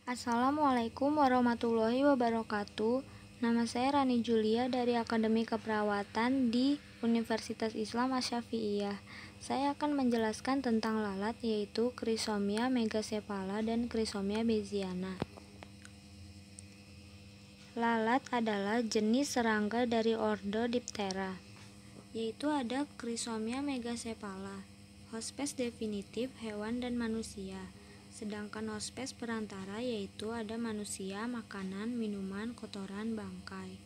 Assalamualaikum warahmatullahi wabarakatuh. Nama saya Rani Julia dari Akademi Keperawatan di Universitas Islam Asy-Syafi'iyah. Saya akan menjelaskan tentang lalat, yaitu Chrysomia megacephala dan Chrysomia beziana. Lalat adalah jenis serangga dari ordo Diptera, yaitu ada Chrysomia megacephala, hospes definitif hewan dan manusia. Sedangkan hospes perantara yaitu ada manusia, makanan, minuman, kotoran, bangkai.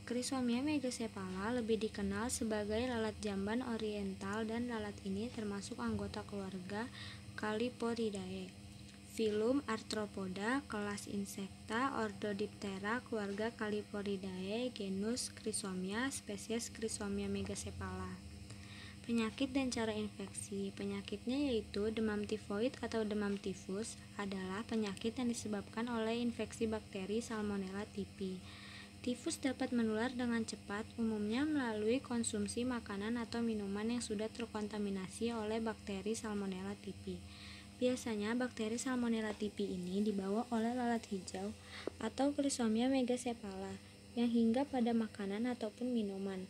Chrysomia megacephala lebih dikenal sebagai lalat jamban oriental dan lalat ini termasuk anggota keluarga Callipotridae. Filum Arthropoda, kelas Insecta, ordo Diptera, keluarga Callipotridae, genus Chrysomia, spesies Chrysomia megacephala. Penyakit dan cara infeksi. Penyakitnya yaitu demam tifoid atau demam tifus adalah penyakit yang disebabkan oleh infeksi bakteri Salmonella typhi. Tifus dapat menular dengan cepat, umumnya melalui konsumsi makanan atau minuman yang sudah terkontaminasi oleh bakteri Salmonella typhi. Biasanya bakteri Salmonella typhi ini dibawa oleh lalat hijau atau Chrysomia megacephala yang hinggap pada makanan ataupun minuman.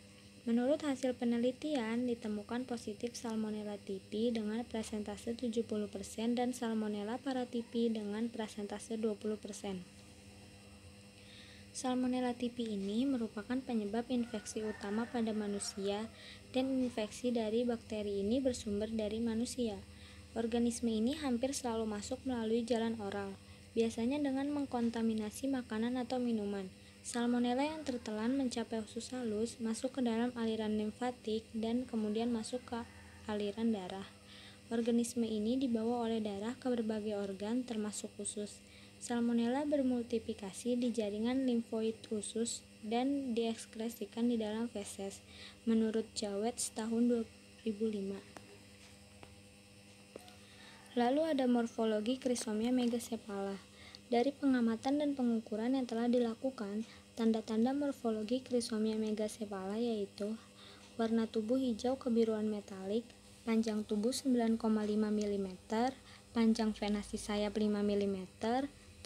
Menurut hasil penelitian, ditemukan positif Salmonella typhi dengan persentase 70% dan Salmonella paratyphi dengan persentase 20%. Salmonella typhi ini merupakan penyebab infeksi utama pada manusia, dan infeksi dari bakteri ini bersumber dari manusia. Organisme ini hampir selalu masuk melalui jalan oral, biasanya dengan mengkontaminasi makanan atau minuman. Salmonella yang tertelan mencapai usus halus, masuk ke dalam aliran limfatik, dan kemudian masuk ke aliran darah. Organisme ini dibawa oleh darah ke berbagai organ, termasuk usus. Salmonella bermultiplikasi di jaringan limfoid usus dan diekskresikan di dalam feses, menurut Jawed tahun 2005. Lalu ada morfologi Chrysomia megacephala. Dari pengamatan dan pengukuran yang telah dilakukan, tanda-tanda morfologi Chrysomia megacephala yaitu warna tubuh hijau kebiruan metalik, panjang tubuh 9,5 mm, panjang venasi sayap 5 mm,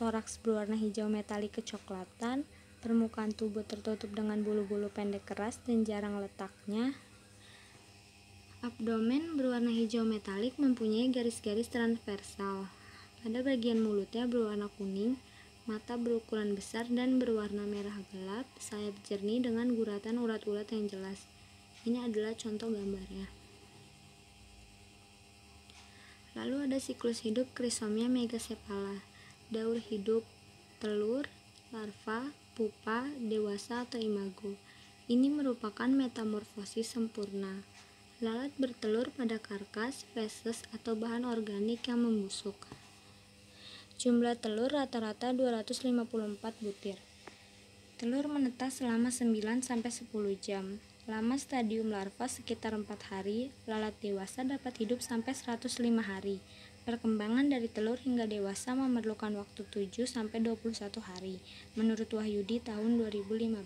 toraks berwarna hijau metalik kecoklatan, permukaan tubuh tertutup dengan bulu-bulu pendek keras dan jarang letaknya. Abdomen berwarna hijau metalik mempunyai garis-garis transversal. Pada bagian mulutnya berwarna kuning, mata berukuran besar dan berwarna merah gelap, sayap jernih dengan guratan urat-urat yang jelas. Ini adalah contoh gambarnya. Lalu ada siklus hidup Chrysomia megacephala. Daur hidup telur, larva, pupa, dewasa atau imago. Ini merupakan metamorfosis sempurna. Lalat bertelur pada karkas, feses, atau bahan organik yang membusuk. Jumlah telur rata-rata 254 butir. Telur menetas selama 9-10 jam. Lama stadium larva sekitar 4 hari. Lalat dewasa dapat hidup sampai 105 hari. Perkembangan dari telur hingga dewasa memerlukan waktu 7-21 hari, menurut Wahyudi tahun 2015.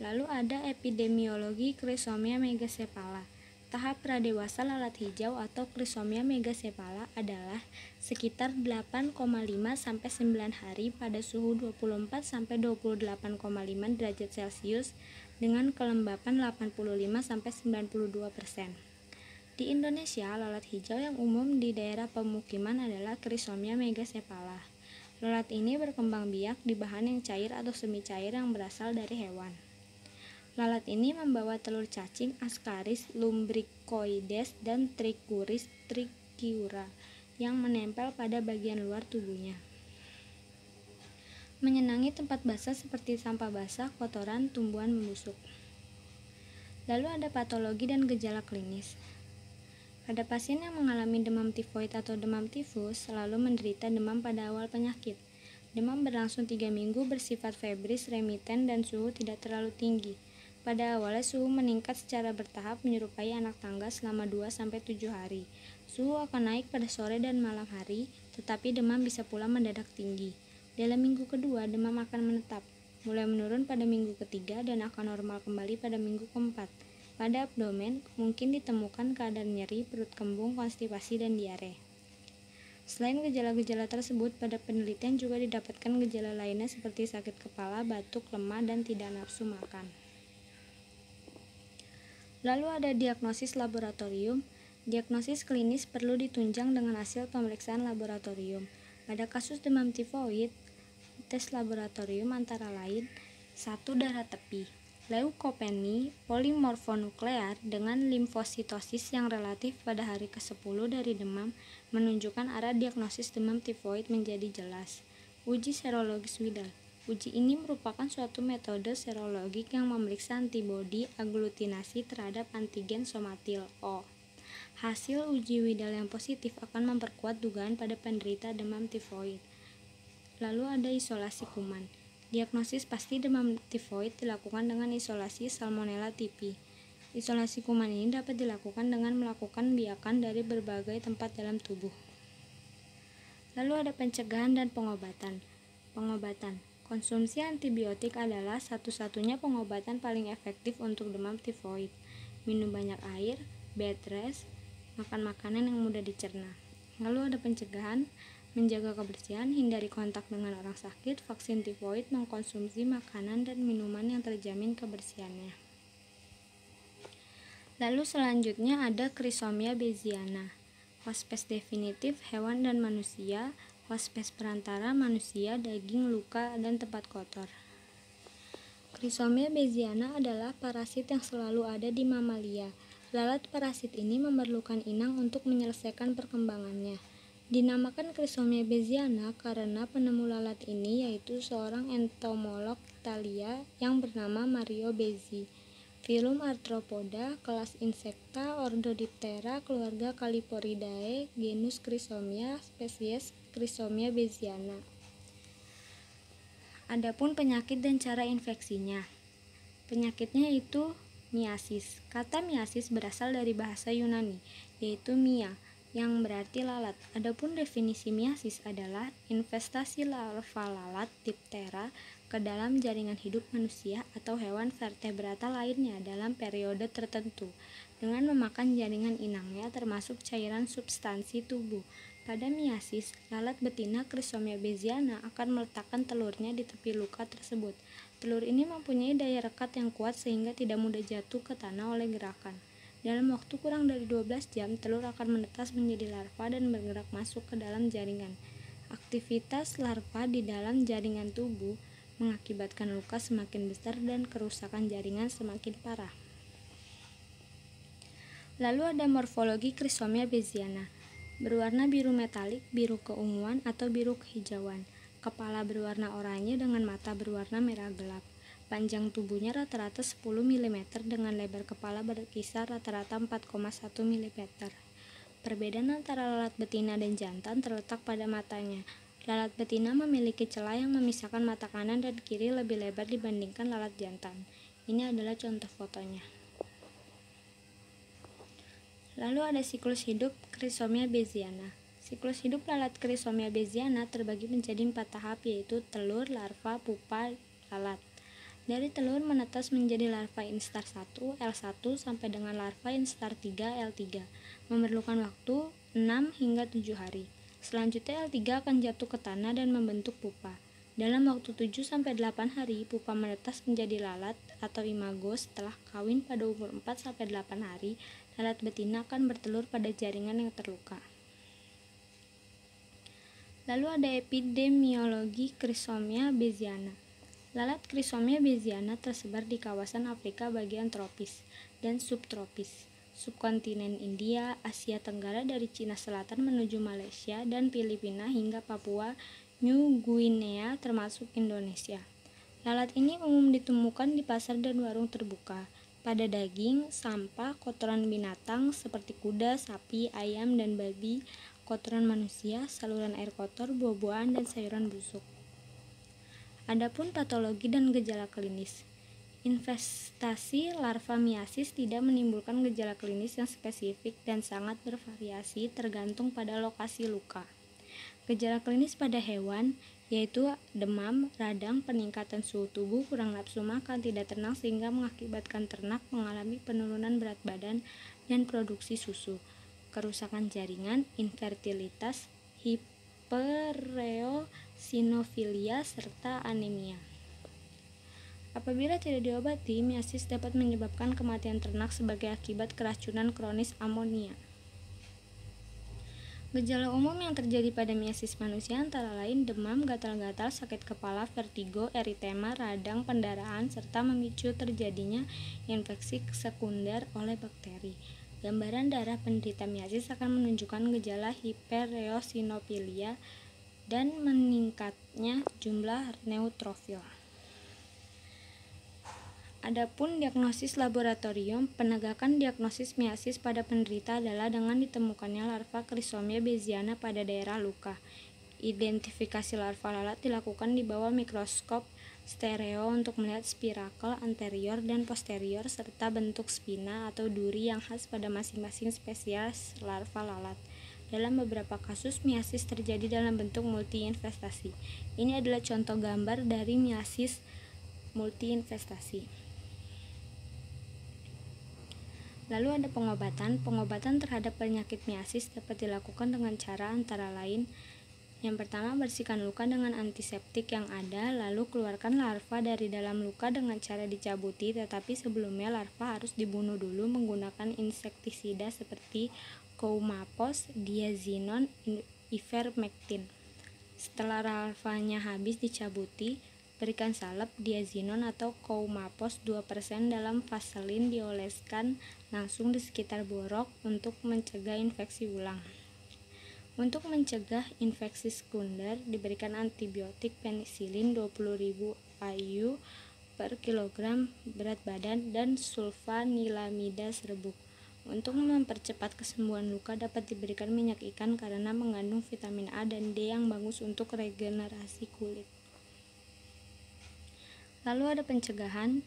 Lalu ada epidemiologi Chrysomia megacephala. Tahap pradewasa lalat hijau atau Chrysomia megacephala adalah sekitar 8,5-9 hari pada suhu 24-28,5 derajat Celcius dengan kelembapan 85-92%. Di Indonesia, lalat hijau yang umum di daerah pemukiman adalah Chrysomia megacephala. Lalat ini berkembang biak di bahan yang cair atau semi cair yang berasal dari hewan. Lalat ini membawa telur cacing Ascaris lumbricoides dan Trichuris trichiura yang menempel pada bagian luar tubuhnya. Menyenangi tempat basah seperti sampah basah, kotoran, tumbuhan membusuk. Lalu ada patologi dan gejala klinis. Pada pasien yang mengalami demam tifoid atau demam tifus selalu menderita demam pada awal penyakit. Demam berlangsung 3 minggu, bersifat febris, remiten, dan suhu tidak terlalu tinggi. Pada awalnya suhu meningkat secara bertahap menyerupai anak tangga selama 2-7 hari. Suhu akan naik pada sore dan malam hari, tetapi demam bisa pula mendadak tinggi. Dalam minggu kedua, demam akan menetap, mulai menurun pada minggu ketiga dan akan normal kembali pada minggu keempat. Pada abdomen, mungkin ditemukan keadaan nyeri, perut kembung, konstipasi, dan diare. Selain gejala-gejala tersebut, pada penelitian juga didapatkan gejala lainnya seperti sakit kepala, batuk, lemah, dan tidak nafsu makan. Lalu ada diagnosis laboratorium. Diagnosis klinis perlu ditunjang dengan hasil pemeriksaan laboratorium. Pada kasus demam tifoid, tes laboratorium antara lain 1. Darah tepi, leukopeni polimorfonuklear dengan limfositosis yang relatif pada hari ke-10 dari demam menunjukkan arah diagnosis demam tifoid menjadi jelas. Uji serologis Widal. Uji ini merupakan suatu metode serologik yang memeriksa antibodi aglutinasi terhadap antigen somatil O. Hasil uji Widal yang positif akan memperkuat dugaan pada penderita demam tifoid. Lalu ada isolasi kuman. Diagnosis pasti demam tifoid dilakukan dengan isolasi Salmonella typhi. Isolasi kuman ini dapat dilakukan dengan melakukan biakan dari berbagai tempat dalam tubuh. Lalu ada pencegahan dan pengobatan. Pengobatan. Konsumsi antibiotik adalah satu-satunya pengobatan paling efektif untuk demam tifoid. Minum banyak air, bed rest, makan makanan yang mudah dicerna. Lalu ada pencegahan. Menjaga kebersihan, hindari kontak dengan orang sakit, vaksin tifoid, mengkonsumsi makanan dan minuman yang terjamin kebersihannya. Lalu selanjutnya ada Chrysomia beziana, hospes definitif hewan dan manusia, hospes perantara manusia, daging, luka, dan tempat kotor. Chrysomia beziana adalah parasit yang selalu ada di mamalia. Lalat parasit ini memerlukan inang untuk menyelesaikan perkembangannya. Dinamakan Chrysomia beziana karena penemu lalat ini yaitu seorang entomolog Italia yang bernama Mario Bezzi. Filum Arthropoda, kelas Insecta, ordo Diptera, keluarga Caliporidae, genus Chrysomia, spesies Chrysomia beziana. Adapun penyakit dan cara infeksinya. Penyakitnya itu miasis. Kata miasis berasal dari bahasa Yunani, yaitu mia, yang berarti lalat. Adapun definisi miasis adalah investasi larva lalat Diptera ke dalam jaringan hidup manusia atau hewan vertebrata lainnya dalam periode tertentu dengan memakan jaringan inangnya termasuk cairan substansi tubuh. Pada miasis, lalat betina Chrysomia beziana akan meletakkan telurnya di tepi luka tersebut. Telur ini mempunyai daya rekat yang kuat sehingga tidak mudah jatuh ke tanah oleh gerakan. Dalam waktu kurang dari 12 jam, telur akan menetas menjadi larva dan bergerak masuk ke dalam jaringan. Aktivitas larva di dalam jaringan tubuh mengakibatkan luka semakin besar dan kerusakan jaringan semakin parah. Lalu ada morfologi Chrysomia beziana. Berwarna biru metalik, biru keunguan atau biru kehijauan. Kepala berwarna oranye dengan mata berwarna merah gelap. Panjang tubuhnya rata-rata 10 mm dengan lebar kepala berkisar rata-rata 4,1 mm. Perbedaan antara lalat betina dan jantan terletak pada matanya. Lalat betina memiliki celah yang memisahkan mata kanan dan kiri lebih lebar dibandingkan lalat jantan. Ini adalah contoh fotonya. Lalu ada siklus hidup Chrysomia beziana. Siklus hidup lalat Chrysomia beziana terbagi menjadi 4 tahap, yaitu telur, larva, pupa, lalat. Dari telur menetas menjadi larva instar 1, L1 sampai dengan larva instar 3, L3. Memerlukan waktu 6 hingga 7 hari. Selanjutnya L3 akan jatuh ke tanah dan membentuk pupa. Dalam waktu 7 sampai 8 hari, pupa menetas menjadi lalat atau imago. Setelah kawin pada umur 4 sampai 8 hari, lalat betina akan bertelur pada jaringan yang terluka. Lalu ada epidemiologi Chrysomia beziana. Lalat Chrysomia beziana tersebar di kawasan Afrika bagian tropis dan subtropis, subkontinen India, Asia Tenggara dari Cina Selatan menuju Malaysia dan Filipina hingga Papua New Guinea termasuk Indonesia. Lalat ini umum ditemukan di pasar dan warung terbuka, pada daging, sampah, kotoran binatang seperti kuda, sapi, ayam, dan babi, kotoran manusia, saluran air kotor, buah-buahan, dan sayuran busuk. Adapun patologi dan gejala klinis. Infestasi larva miasis tidak menimbulkan gejala klinis yang spesifik dan sangat bervariasi tergantung pada lokasi luka. Gejala klinis pada hewan yaitu demam, radang, peningkatan suhu tubuh, kurang nafsu makan, tidak tenang sehingga mengakibatkan ternak mengalami penurunan berat badan dan produksi susu, kerusakan jaringan, infertilitas, hipereosinofilia, serta anemia. Apabila tidak diobati, miasis dapat menyebabkan kematian ternak sebagai akibat keracunan kronis amonia. Gejala umum yang terjadi pada miasis manusia antara lain demam, gatal-gatal, sakit kepala, vertigo, eritema, radang, pendarahan, serta memicu terjadinya infeksi sekunder oleh bakteri. Gambaran darah penderita miasis akan menunjukkan gejala hipereosinofilia dan meningkatnya jumlah neutrofil. Adapun diagnosis laboratorium, penegakan diagnosis miasis pada penderita adalah dengan ditemukannya larva Chrysomia beziana pada daerah luka. Identifikasi larva lalat dilakukan di bawah mikroskop stereo untuk melihat spirakel anterior dan posterior serta bentuk spina atau duri yang khas pada masing-masing spesies larva lalat. Dalam beberapa kasus, miasis terjadi dalam bentuk multi-investasi. Ini adalah contoh gambar dari miasis multi-investasi. Lalu ada pengobatan. Pengobatan terhadap penyakit miasis dapat dilakukan dengan cara antara lain: yang pertama, bersihkan luka dengan antiseptik yang ada, lalu keluarkan larva dari dalam luka dengan cara dicabuti, tetapi sebelumnya larva harus dibunuh dulu menggunakan insektisida seperti Koumapos, diazinon, ivermectin. Setelah larvanya habis dicabuti, berikan salep diazinon atau Koumapos 2% dalam vaselin dioleskan langsung di sekitar borok untuk mencegah infeksi ulang. Untuk mencegah infeksi sekunder, diberikan antibiotik penisilin 20.000 IU per kilogram berat badan dan sulfanilamida serbuk. Untuk mempercepat kesembuhan luka dapat diberikan minyak ikan karena mengandung vitamin A dan D yang bagus untuk regenerasi kulit. Lalu ada pencegahan.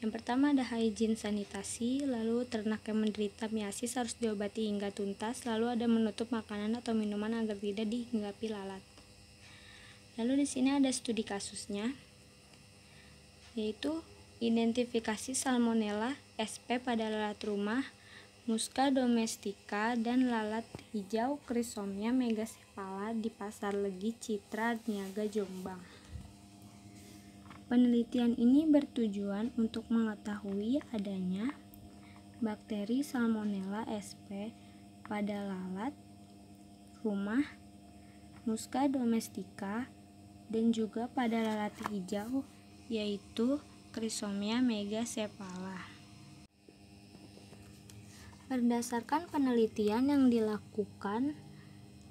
Yang pertama ada hygiene sanitasi, lalu ternak yang menderita miasis harus diobati hingga tuntas, lalu ada menutup makanan atau minuman agar tidak dihinggapi lalat. Lalu di sini ada studi kasusnya, yaitu identifikasi Salmonella SP pada lalat rumah, Musca domestica, dan lalat hijau Chrysomia megacephala di Pasar Legi Citra Niaga, Jombang. Penelitian ini bertujuan untuk mengetahui adanya bakteri Salmonella SP pada lalat rumah, Musca domestica, dan juga pada lalat hijau yaitu Chrysomia megacephala. Berdasarkan penelitian yang dilakukan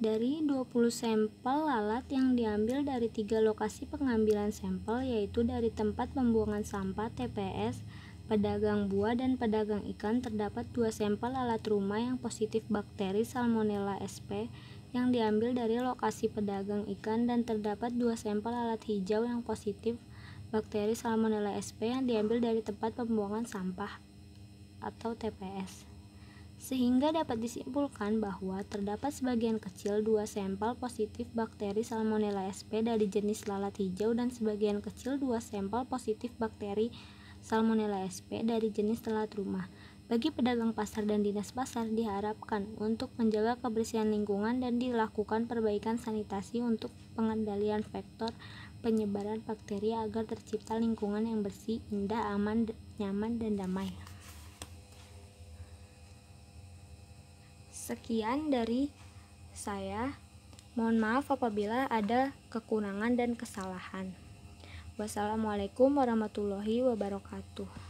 dari 20 sampel lalat yang diambil dari 3 lokasi pengambilan sampel, yaitu dari tempat pembuangan sampah TPS, pedagang buah, dan pedagang ikan, terdapat 2 sampel lalat rumah yang positif bakteri Salmonella SP yang diambil dari lokasi pedagang ikan, dan terdapat 2 sampel lalat hijau yang positif bakteri Salmonella SP yang diambil dari tempat pembuangan sampah atau TPS. Sehingga dapat disimpulkan bahwa terdapat sebagian kecil 2 sampel positif bakteri Salmonella SP dari jenis lalat hijau dan sebagian kecil 2 sampel positif bakteri Salmonella SP dari jenis lalat rumah. Bagi pedagang pasar dan dinas pasar diharapkan untuk menjaga kebersihan lingkungan dan dilakukan perbaikan sanitasi untuk pengendalian faktor penyebaran bakteri agar tercipta lingkungan yang bersih, indah, aman, nyaman, dan damai. Sekian dari saya. Mohon maaf apabila ada kekurangan dan kesalahan. Wassalamualaikum warahmatullahi wabarakatuh.